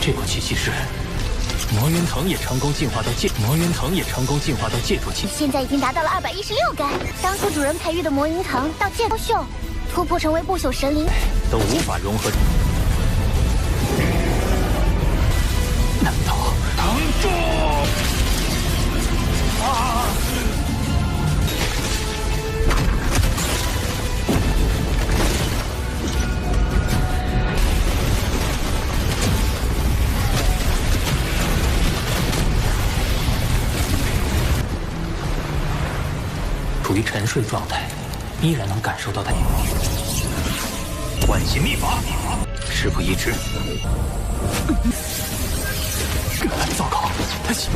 这股气息是魔元藤也成功进化到戒主期，现在已经达到了216根。当初主人培育的魔云藤到戒不朽，突破成为不朽神灵，都无法融合。难道藤柱？处于沉睡状态，依然能感受到它。唤醒秘法，事不宜迟。糟糕，他醒。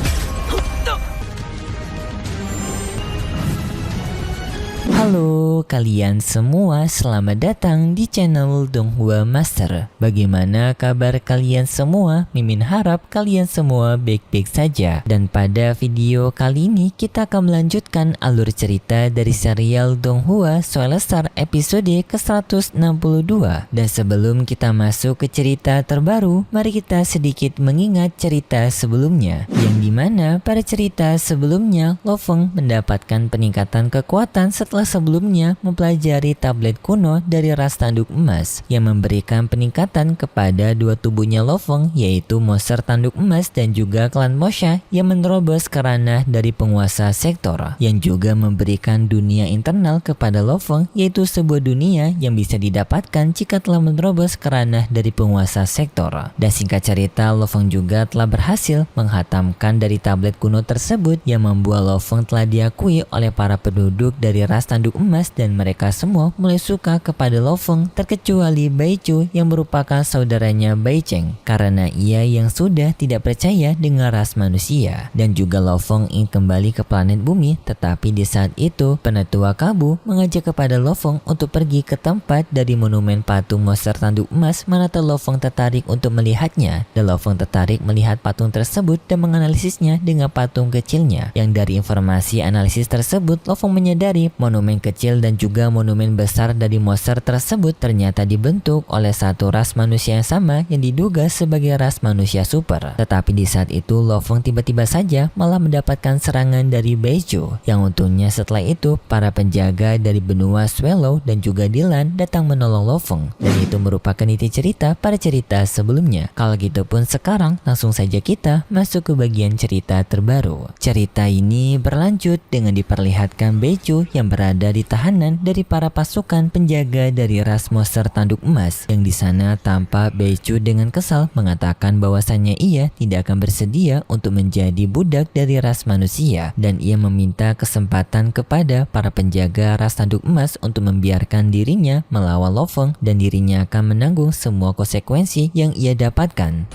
Halo kalian semua, selamat datang di channel Donghua Master. Bagaimana kabar kalian semua? Mimin harap kalian semua baik-baik saja. Dan pada video kali ini kita akan melanjutkan alur cerita dari serial Donghua Soul-Star episode ke-162. Dan sebelum kita masuk ke cerita terbaru, mari kita sedikit mengingat cerita sebelumnya, yang dimana pada cerita sebelumnya Lo Feng mendapatkan peningkatan kekuatan setelah sebelumnya mempelajari tablet kuno dari ras tanduk emas yang memberikan peningkatan kepada dua tubuhnya Lo Feng, yaitu monster tanduk emas dan juga klan Mosha yang menerobos ke ranah dari penguasa sektor, yang juga memberikan dunia internal kepada Lo Feng, yaitu sebuah dunia yang bisa didapatkan jika telah menerobos ke ranah dari penguasa sektor. Dan singkat cerita, Lo Feng juga telah berhasil menghatamkan dari tablet kuno tersebut, yang membuat Lo Feng telah diakui oleh para penduduk dari ras tanduk emas, dan mereka semua mulai suka kepada Lo Feng, terkecuali Bai Chu yang merupakan saudaranya Bai Cheng, karena ia yang sudah tidak percaya dengan ras manusia. Dan juga Lo Feng ingin kembali ke planet bumi, tetapi di saat itu Penetua Kabu mengajak kepada Lo Feng untuk pergi ke tempat dari monumen patung monster tanduk emas, mana Lo Feng tertarik untuk melihatnya. Dan Lo Feng tertarik melihat patung tersebut dan menganalisisnya dengan patung kecilnya, yang dari informasi analisis tersebut Lo Feng menyadari monumen kecil dan juga monumen besar dari monster tersebut ternyata dibentuk oleh satu ras manusia yang sama yang diduga sebagai ras manusia super. Tetapi di saat itu Lo Feng tiba-tiba saja malah mendapatkan serangan dari Bai Chu, yang untungnya setelah itu para penjaga dari benua Swallow dan juga Dylan datang menolong Lo Feng, dan itu merupakan inti cerita pada cerita sebelumnya. Kalau gitu pun sekarang langsung saja kita masuk ke bagian cerita terbaru. Cerita ini berlanjut dengan diperlihatkan Bai Chu yang berada di tahanan dari para pasukan penjaga dari ras monster tanduk emas, yang di sana tampak Bai Chu dengan kesal mengatakan bahwasannya ia tidak akan bersedia untuk menjadi budak dari ras manusia, dan ia meminta kesempatan kepada para penjaga ras tanduk emas untuk membiarkan dirinya melawan Lo Feng, dan dirinya akan menanggung semua konsekuensi yang ia dapatkan.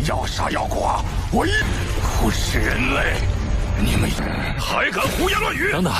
要杀要剐，我一不是人类，你们还敢胡言乱语！等等。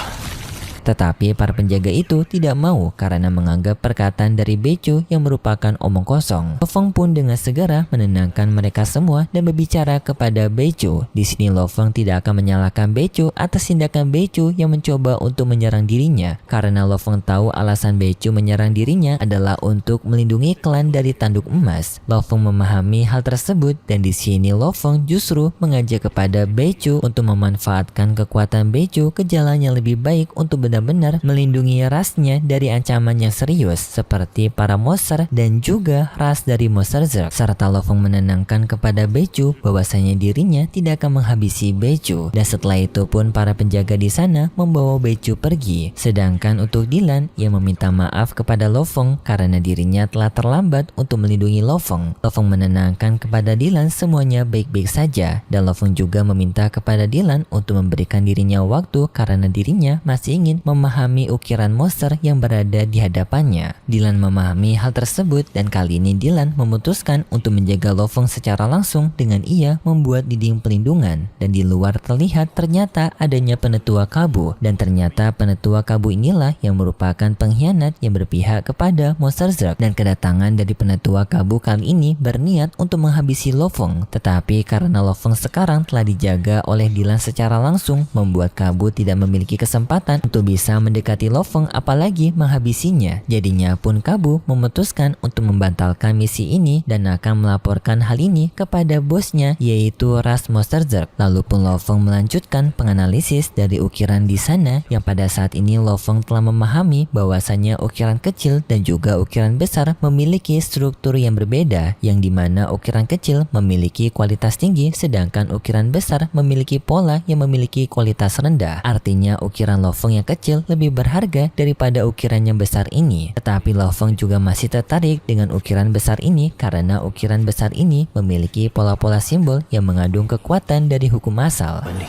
Tetapi para penjaga itu tidak mau karena menganggap perkataan dari Bai Chu yang merupakan omong kosong. Lo Feng pun dengan segera menenangkan mereka semua dan berbicara kepada Bai Chu. Di sini Lo Feng tidak akan menyalahkan Bai Chu atas tindakan Bai Chu yang mencoba untuk menyerang dirinya, karena Lo Feng tahu alasan Bai Chu menyerang dirinya adalah untuk melindungi klan dari tanduk emas. Lo Feng memahami hal tersebut, dan di sini Lo Feng justru mengajak kepada Bai Chu untuk memanfaatkan kekuatan Bai Chu ke jalan yang lebih baik untuk benar-benar melindungi rasnya dari ancaman yang serius seperti para monster dan juga ras dari monster Zerg. Serta Lo Feng menenangkan kepada Bai Chu bahwasanya dirinya tidak akan menghabisi Bai Chu, dan setelah itu pun para penjaga di sana membawa Bai Chu pergi. Sedangkan untuk Dylan yang meminta maaf kepada Lo Feng karena dirinya telah terlambat untuk melindungi Lo Feng. Lo Feng menenangkan kepada Dylan semuanya baik-baik saja, dan Lo Feng juga meminta kepada Dylan untuk memberikan dirinya waktu karena dirinya masih ingin memahami ukiran monster yang berada di hadapannya. Dylan memahami hal tersebut, dan kali ini Dylan memutuskan untuk menjaga Lo Feng secara langsung dengan ia membuat dinding pelindungan, dan di luar terlihat ternyata adanya Penetua Kabu, dan ternyata Penetua Kabu inilah yang merupakan pengkhianat yang berpihak kepada monster Zerg, dan kedatangan dari Penetua Kabu kali ini berniat untuk menghabisi Lo Feng. Tetapi karena Lo Feng sekarang telah dijaga oleh Dylan secara langsung, membuat Kabu tidak memiliki kesempatan untuk bisa mendekati Lo Feng apalagi menghabisinya. Jadinya Pun Kabu memutuskan untuk membatalkan misi ini dan akan melaporkan hal ini kepada bosnya yaitu ras Monster Zerg. Lalu Pun Lo Feng melanjutkan penganalisis dari ukiran di sana yang pada saat ini Lo Feng telah memahami bahwasanya ukiran kecil dan juga ukiran besar memiliki struktur yang berbeda, yang dimana ukiran kecil memiliki kualitas tinggi sedangkan ukiran besar memiliki pola yang memiliki kualitas rendah. Artinya ukiran Lo Feng yang kecil lebih berharga daripada ukiran yang besar ini. Tetapi Lo Feng juga masih tertarik dengan ukiran besar ini karena ukiran besar ini memiliki pola-pola simbol yang mengandung kekuatan dari hukum asal. 本领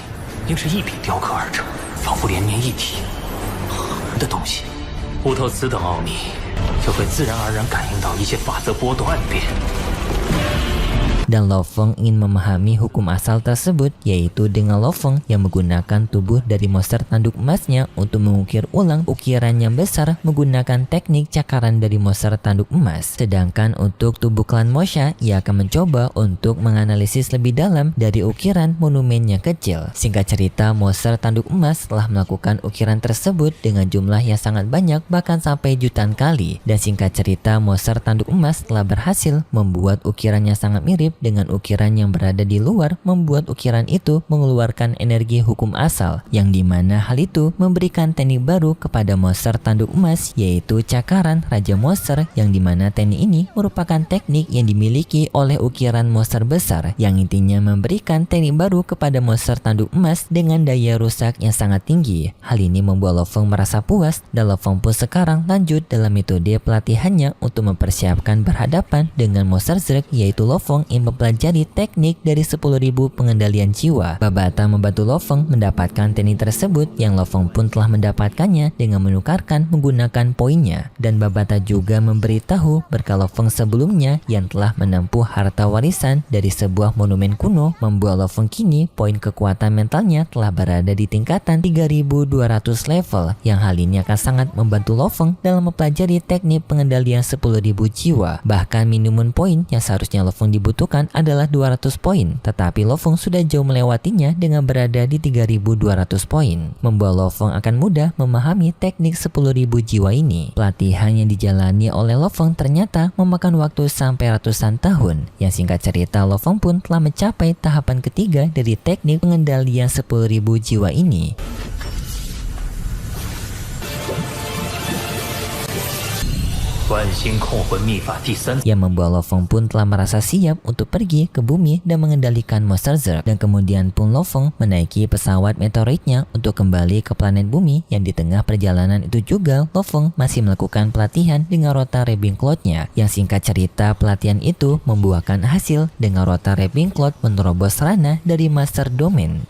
应是一品雕刻而成，仿佛连绵一体的东西。悟透此等奥秘，就会自然而然感应到一些法则波动暗变。 Dan Lo Feng ingin memahami hukum asal tersebut, yaitu dengan Lo Feng yang menggunakan tubuh dari monster tanduk emasnya untuk mengukir ulang ukiran yang besar menggunakan teknik cakaran dari monster tanduk emas. Sedangkan untuk tubuh klan Mosha, ia akan mencoba untuk menganalisis lebih dalam dari ukiran monumen yang kecil. Singkat cerita, monster tanduk emas telah melakukan ukiran tersebut dengan jumlah yang sangat banyak, bahkan sampai jutaan kali. Dan singkat cerita, monster tanduk emas telah berhasil membuat ukiran yang sangat mirip dengan ukiran yang berada di luar, membuat ukiran itu mengeluarkan energi hukum asal, yang dimana hal itu memberikan teknik baru kepada monster tanduk emas, yaitu cakaran Raja Monster, yang dimana teknik ini merupakan teknik yang dimiliki oleh ukiran monster besar, yang intinya memberikan teknik baru kepada monster tanduk emas dengan daya rusak yang sangat tinggi. Hal ini membuat Lo Feng merasa puas, dan Lo Feng pun sekarang lanjut dalam metode pelatihannya untuk mempersiapkan berhadapan dengan monster Zerg, yaitu Lo Feng mempelajari teknik dari 10.000 pengendalian jiwa. Babata membantu Lo Feng mendapatkan teknik tersebut, yang Lo Feng pun telah mendapatkannya dengan menukarkan menggunakan poinnya. Dan Babata juga memberitahu berkah Lo Feng sebelumnya yang telah menempuh harta warisan dari sebuah monumen kuno, membuat Lo Feng kini poin kekuatan mentalnya telah berada di tingkatan 3.200 level, yang hal ini akan sangat membantu Lo Feng dalam mempelajari teknik pengendalian 10.000 jiwa. Bahkan minimum poin yang seharusnya Lo Feng dibutuhkan adalah 200 poin, tetapi Lo Feng sudah jauh melewatinya dengan berada di 3.200 poin, membuat Lo Feng akan mudah memahami teknik 10.000 jiwa ini. Pelatihan yang dijalani oleh Lo Feng ternyata memakan waktu sampai ratusan tahun, yang singkat cerita Lo Feng pun telah mencapai tahapan ketiga dari teknik pengendalian 10.000 jiwa ini. Yang membuat Lo Feng pun telah merasa siap untuk pergi ke bumi dan mengendalikan monster Zerg. Dan kemudian pun Lo Feng menaiki pesawat meteoritnya untuk kembali ke planet bumi, yang di tengah perjalanan itu juga Lo Feng masih melakukan pelatihan dengan Rota Rebing Cloud-nya, yang singkat cerita pelatihan itu membuahkan hasil dengan Rota Rebing Cloud menerobos ranah dari Master Domain.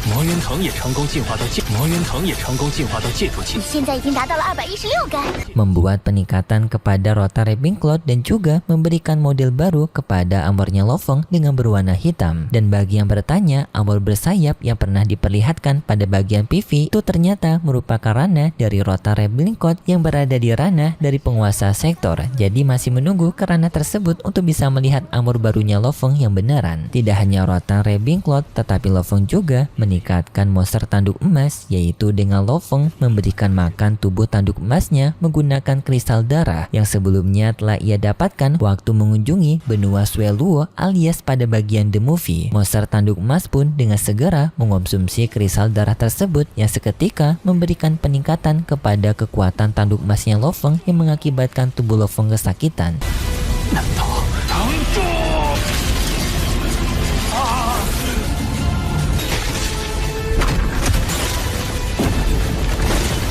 魔元藤也成功进化到戒主期，现在已经达到了216杆。 membuat peningkatan kepada Rota Rebing Cloud dan juga memberikan model baru kepada armornya Lo Feng dengan berwarna hitam. Dan bagi yang bertanya, armor bersayap yang pernah diperlihatkan pada bagian PV itu ternyata merupakan ranah dari Rota Rebing Cloud yang berada di ranah dari penguasa sektor. Jadi masih menunggu ke ranah tersebut untuk bisa melihat armor barunya Lo Feng yang beneran. Tidak hanya Rota Rebing Cloud, tetapi Lo Feng juga meningkatkan monster tanduk emas, yaitu dengan Lo Feng memberikan makan tubuh tanduk emasnya menggunakan kristal darah yang sebelumnya telah ia dapatkan waktu mengunjungi benua Sueluo alias pada bagian The Movie. Monster tanduk emas pun dengan segera mengonsumsi kristal darah tersebut, yang seketika memberikan peningkatan kepada kekuatan tanduk emasnya Lo Feng yang mengakibatkan tubuh Lo Feng kesakitan.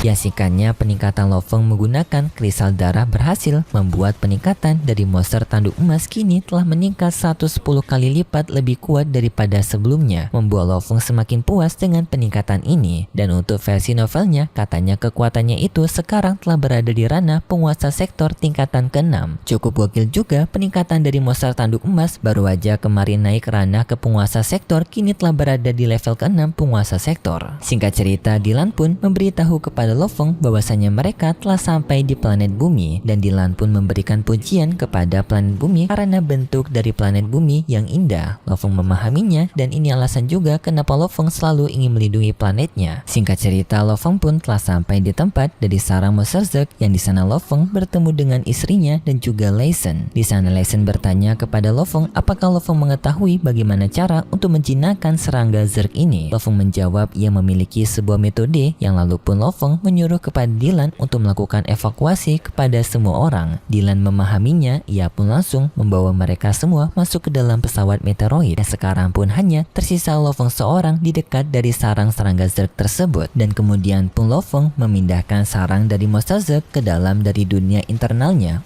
Yang singkatnya, peningkatan Lo Feng menggunakan kristal darah berhasil membuat peningkatan dari monster tanduk emas kini telah meningkat 110 kali lipat lebih kuat daripada sebelumnya, membuat Lo Feng semakin puas dengan peningkatan ini. Dan untuk versi novelnya, katanya kekuatannya itu sekarang telah berada di ranah penguasa sektor tingkatan ke-6. Cukup gokil juga peningkatan dari monster tanduk emas, baru aja kemarin naik ranah ke penguasa sektor, kini telah berada di level ke-6 penguasa sektor. Singkat cerita, Dylan pun memberitahu kepada kepada Lo Feng bahwasanya mereka telah sampai di planet bumi, dan Dylan pun memberikan pujian kepada planet bumi karena bentuk dari planet bumi yang indah. Lo Feng memahaminya, dan ini alasan juga kenapa Lo Feng selalu ingin melindungi planetnya. Singkat cerita, Lo Feng pun telah sampai di tempat dari sarang Monster Zerg, yang di sana Lo Feng bertemu dengan istrinya dan juga Lei Sen. Di sana Lei Sen bertanya kepada Lo Feng apakah Lo Feng mengetahui bagaimana cara untuk menjinakkan serangga Zerg ini. Lo Feng menjawab ia memiliki sebuah metode, yang lalu pun Lo Feng menyuruh kepada Dylan untuk melakukan evakuasi kepada semua orang. Dylan memahaminya, ia pun langsung membawa mereka semua masuk ke dalam pesawat meteoroid, dan sekarang pun hanya tersisa Lo Feng seorang di dekat dari sarang serangga Zerg tersebut. Dan kemudian pun Lo Feng memindahkan sarang dari Monster Zerg ke dalam dari dunia internalnya.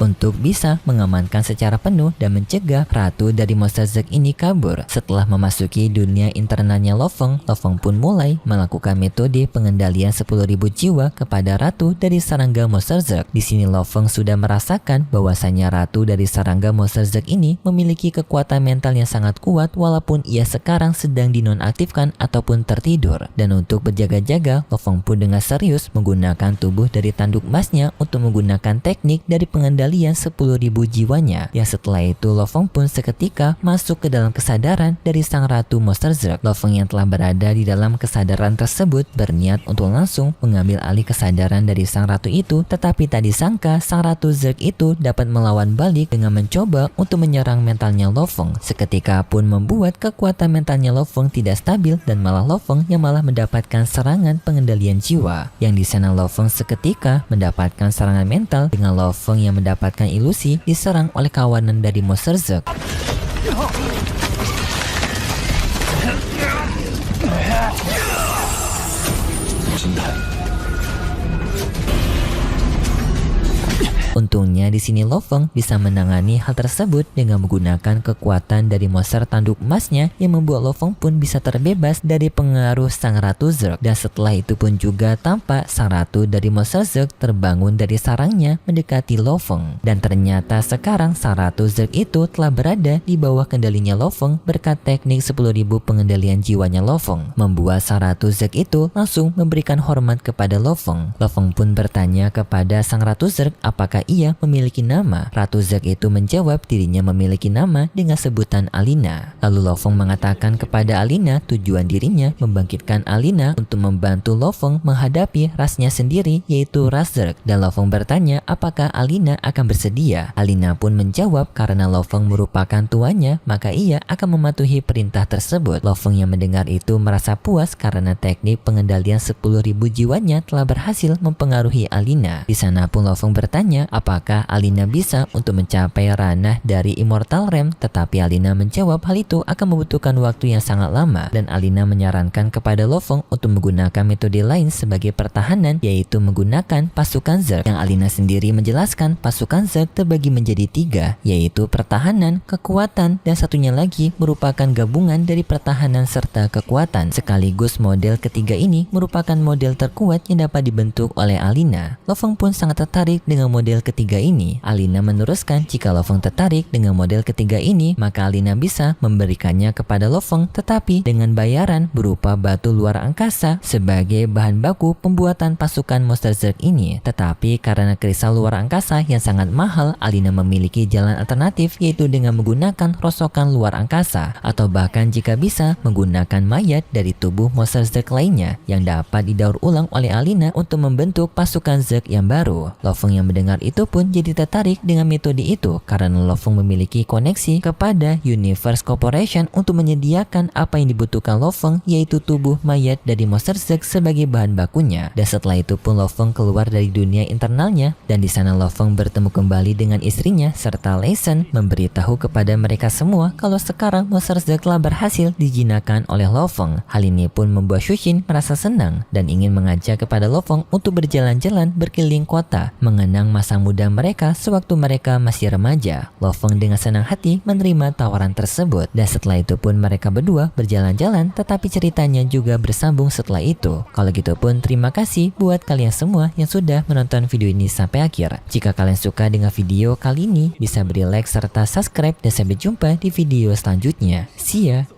Untuk bisa mengamankan secara penuh dan mencegah ratu dari Monster Zerg ini kabur. Setelah memasuki dunia internalnya Lo Feng pun mulai melakukan metode pengendalian 10.000 jiwa kepada ratu dari serangga Monster Zerg. Di sini Lo Feng sudah merasakan bahwasanya ratu dari serangga Monster Zerg ini memiliki kekuatan mental yang sangat kuat walaupun ia sekarang sedang dinonaktifkan ataupun tertidur. Dan untuk berjaga-jaga, Lo Feng pun dengan serius menggunakan tubuh dari tanduk emasnya untuk menggunakan teknik dari pengendalian 10.000 jiwanya. Yang setelah itu Lo Feng pun seketika masuk ke dalam kesadaran dari sang ratu Monster Zerg. Lo Feng yang telah berada di dalam kesadaran tersebut berniat untuk langsung mengambil alih kesadaran dari sang ratu itu, tetapi tak disangka sang ratu Zerg itu dapat melawan balik dengan mencoba untuk menyerang mentalnya Lo Feng. Seketika pun membuat kekuatan mentalnya Lo Feng tidak stabil, dan malah Lo Feng yang malah mendapatkan serangan pengendalian jiwa. Yang di sana Lo Feng seketika mendapatkan serangan mental, dengan Lo Feng yang mendapatkan ilusi diserang oleh kawanan dari Monster Zerg. Untungnya di sini Lo Feng bisa menangani hal tersebut dengan menggunakan kekuatan dari monster tanduk emasnya, yang membuat Lo Feng pun bisa terbebas dari pengaruh sang ratu Zerg. Dan setelah itu pun juga tampak sang ratu dari Monster Zerg terbangun dari sarangnya mendekati Lo Feng. Dan ternyata sekarang sang ratu Zerg itu telah berada di bawah kendalinya Lo Feng berkat teknik 10.000 pengendalian jiwanya Lo Feng, membuat sang ratu Zerg itu langsung memberikan hormat kepada Lo Feng. Lo Feng pun bertanya kepada sang ratu Zerg apakah ia memiliki nama. Ratu Zerg itu menjawab dirinya memiliki nama dengan sebutan Alina. Lalu Lo Feng mengatakan kepada Alina tujuan dirinya membangkitkan Alina untuk membantu Lo Feng menghadapi rasnya sendiri, yaitu ras Zerg. Dan Lo Feng bertanya apakah Alina akan bersedia. Alina pun menjawab karena Lo Feng merupakan tuannya, maka ia akan mematuhi perintah tersebut. Lo Feng yang mendengar itu merasa puas karena teknik pengendalian 10.000 jiwanya telah berhasil mempengaruhi Alina. Di sana pun Lo Feng bertanya apakah Alina bisa untuk mencapai ranah dari Immortal Realm, tetapi Alina menjawab hal itu akan membutuhkan waktu yang sangat lama, dan Alina menyarankan kepada Lo Feng untuk menggunakan metode lain sebagai pertahanan, yaitu menggunakan pasukan Zerg. Yang Alina sendiri menjelaskan pasukan Zerg terbagi menjadi 3, yaitu pertahanan, kekuatan, dan satunya lagi merupakan gabungan dari pertahanan serta kekuatan. Sekaligus model ketiga ini merupakan model terkuat yang dapat dibentuk oleh Alina. Lo Feng pun sangat tertarik dengan model ketiga ini. Alina meneruskan jika Lo Feng tertarik dengan model ketiga ini, maka Alina bisa memberikannya kepada Lo Feng, tetapi dengan bayaran berupa batu luar angkasa sebagai bahan baku pembuatan pasukan Monster Zerg ini. Tetapi karena kristal luar angkasa yang sangat mahal, Alina memiliki jalan alternatif, yaitu dengan menggunakan rosokan luar angkasa, atau bahkan jika bisa menggunakan mayat dari tubuh Monster Zerg lainnya yang dapat didaur ulang oleh Alina untuk membentuk pasukan Zerg yang baru. Lo Feng yang mendengar itu pun jadi tertarik dengan metode itu karena Lo Feng memiliki koneksi kepada Universe Corporation untuk menyediakan apa yang dibutuhkan Lo Feng, yaitu tubuh mayat dari Monster Zerg sebagai bahan bakunya. Dan setelah itu pun Lo Feng keluar dari dunia internalnya, dan di sana Lo Feng bertemu kembali dengan istrinya serta Lei Sen, memberitahu kepada mereka semua kalau sekarang Monster Zerg telah berhasil dijinakkan oleh Lo Feng. Hal ini pun membuat Shu Xin merasa senang dan ingin mengajak kepada Lo Feng untuk berjalan-jalan berkeliling kota mengenang masa muda kepada mereka sewaktu mereka masih remaja. Lo Feng dengan senang hati menerima tawaran tersebut. Dan setelah itu pun mereka berdua berjalan-jalan, tetapi ceritanya juga bersambung setelah itu. Kalau gitu pun terima kasih buat kalian semua yang sudah menonton video ini sampai akhir. Jika kalian suka dengan video kali ini, bisa beri like serta subscribe dan sampai jumpa di video selanjutnya. See ya!